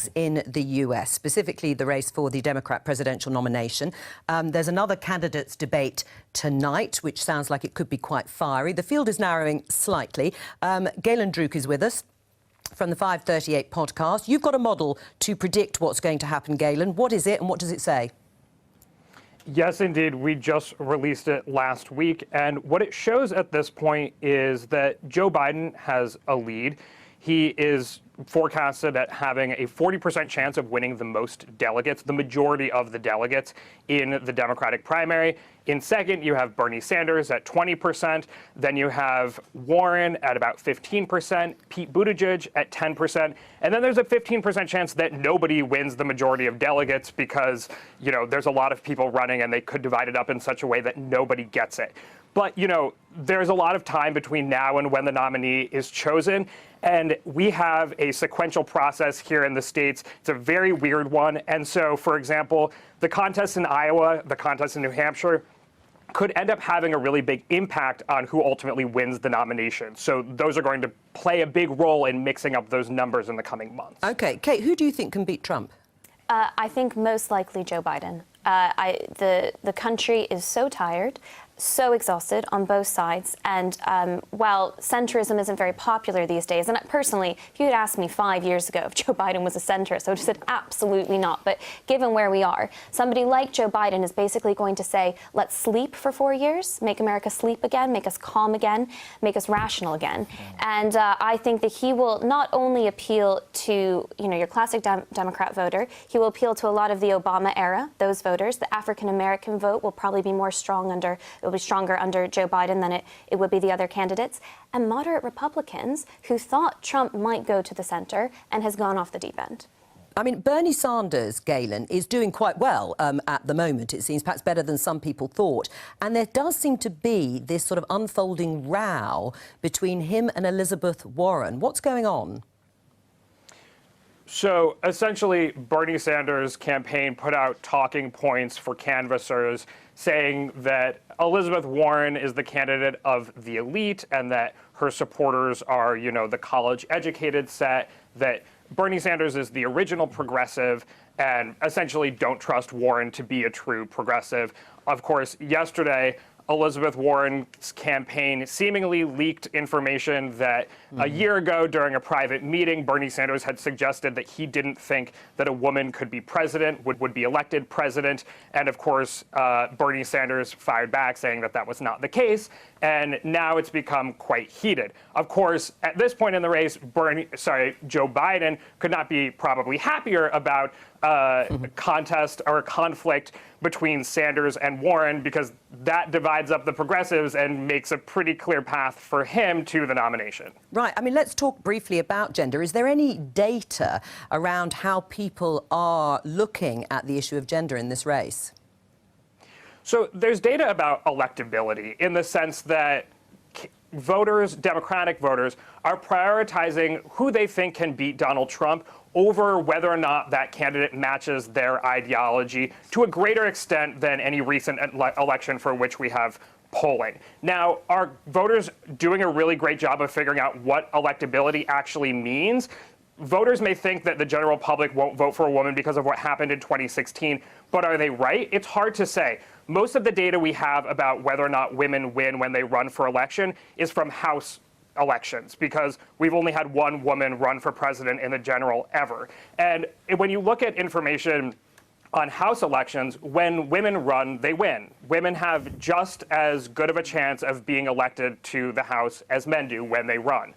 politics in the US, specifically the race for the Democrat presidential nomination. There's another candidates debate tonight, which sounds like it could be quite fiery. The field is narrowing slightly. Galen Druke is with us from the 538 podcast. You've got a model to predict what's going to happen, Galen. What is it and what does it say? Yes, indeed. We just released it last week. And what it shows at this point is that Joe Biden has a lead. He is forecasted at having a 40% chance of winning the most delegates, the majority of the delegates in the Democratic primary. In second, you have Bernie Sanders at 20%. Then you have Warren at about 15%, Pete Buttigieg at 10%. And then there's a 15% chance that nobody wins the majority of delegates because, you know, there's a lot of people running and they could divide it up in such a way that nobody gets it. But, you know, there's a lot of time between now and when the nominee is chosen. And we have a sequential process here in the states. It's a very weird one. And so, for example, the contest in Iowa, the contest in New Hampshire, could end up having a really big impact on who ultimately wins the nomination. So those are going to play a big role in mixing up those numbers in the coming months. OK. Kate, who do you think can beat Trump? I think most likely Joe Biden. The country is so tired, so exhausted on both sides. And while centrism isn't very popular these days, and personally, if you had asked me 5 years ago if Joe Biden was a centrist, I would have said absolutely not. But given where we are, somebody like Joe Biden is basically going to say, let's sleep for 4 years, make America sleep again, make us calm again, make us rational again. And I think that he will not only appeal to, you know, your classic Democrat voter, he will appeal to a lot of the Obama era, those voters. The African-American vote will probably be more strong under it will be stronger under Joe Biden than it would be the other candidates. And moderate Republicans who thought Trump might go to the center and has gone off the deep end. I mean, Bernie Sanders, Galen, is doing quite well at the moment, it seems, perhaps better than some people thought. And there does seem to be this sort of unfolding row between him and Elizabeth Warren. What's going on? So essentially, Bernie Sanders' campaign put out talking points for canvassers saying that Elizabeth Warren is the candidate of the elite and that her supporters are, you know, the college-educated set, that Bernie Sanders is the original progressive and essentially don't trust Warren to be a true progressive. Of course, yesterday, Elizabeth Warren's campaign seemingly leaked information that a year ago during a private meeting, Bernie Sanders had suggested that he didn't think that a woman could be president, would be elected president. And of course, Bernie Sanders fired back saying that that was not the case. And now it's become quite heated. Of course, at this point in the race, Joe Biden could not be probably happier about a contest or a conflict between Sanders and Warren, because that divides up the progressives and makes a pretty clear path for him to the nomination. Right. I mean, let's talk briefly about gender. Is there any data around how people are looking at the issue of gender in this race? So there's data about electability in the sense that voters, Democratic voters, are prioritizing who they think can beat Donald Trump over whether or not that candidate matches their ideology to a greater extent than any recent election for which we have polling. Now, are voters doing a really great job of figuring out what electability actually means? Voters may think that the general public won't vote for a woman because of what happened in 2016, but are they right? It's hard to say. Most of the data we have about whether or not women win when they run for election is from House elections, because we've only had one woman run for president in the general ever. And when you look at information on House elections, when women run, they win. Women have just as good of a chance of being elected to the House as men do when they run.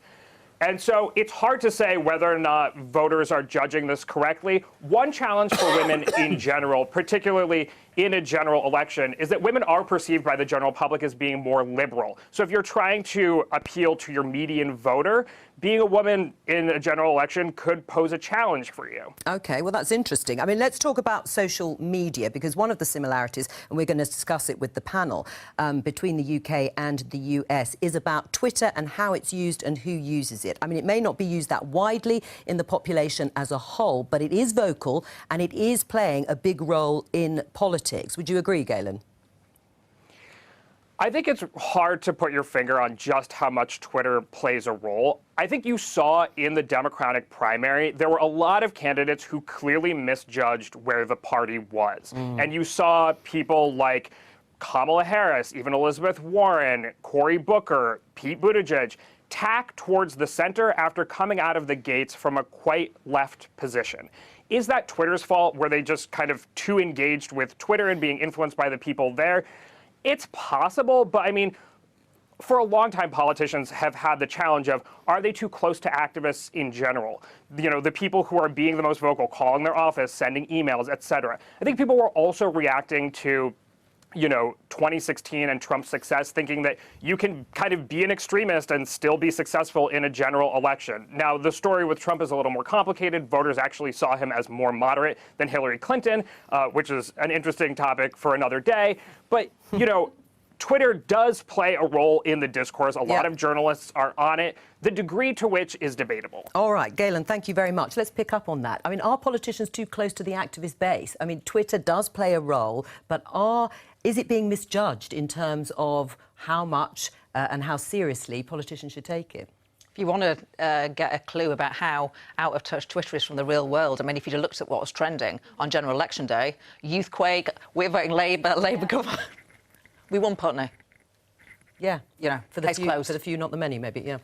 And so it's hard to say whether or not voters are judging this correctly. One challenge for women in general, particularly in a general election, is that women are perceived by the general public as being more liberal. So if you're trying to appeal to your median voter, being a woman in a general election could pose a challenge for you. OK, well, that's interesting. I mean, let's talk about social media, because one of the similarities, and we're going to discuss it with the panel, between the UK and the US is about Twitter and how it's used and who uses it. I mean, it may not be used that widely in the population as a whole, but it is vocal and it is playing a big role in politics. Would you agree, Galen? I think it's hard to put your finger on just how much Twitter plays a role. I think you saw in the Democratic primary, there were a lot of candidates who clearly misjudged where the party was. And you saw people like Kamala Harris, even Elizabeth Warren, Cory Booker, Pete Buttigieg, tack towards the center after coming out of the gates from a quite left position. Is that Twitter's fault? Were they just kind of too engaged with Twitter and being influenced by the people there? It's possible, but I mean, for a long time, politicians have had the challenge of, are they too close to activists in general? You know, the people who are being the most vocal, calling their office, sending emails, et cetera. I think people were also reacting to 2016 and Trump's success, thinking that you can kind of be an extremist and still be successful in a general election. Now, the story with Trump is a little more complicated. Voters actually saw him as more moderate than Hillary Clinton, which is an interesting topic for another day. But, Twitter does play a role in the discourse. A lot of journalists are on it. The degree to which is debatable. All right, Galen, thank you very much. Let's pick up on that. I mean, are politicians too close to the activist base? I mean, Twitter does play a role, but is it being misjudged in terms of how much and how seriously politicians should take it? If you want to get a clue about how out of touch Twitter is from the real world, I mean, if you'd have looked at what was trending on General Election Day, Youthquake, we're voting Labour government. We won Putney. Yeah, for the few, not the many, maybe, yeah.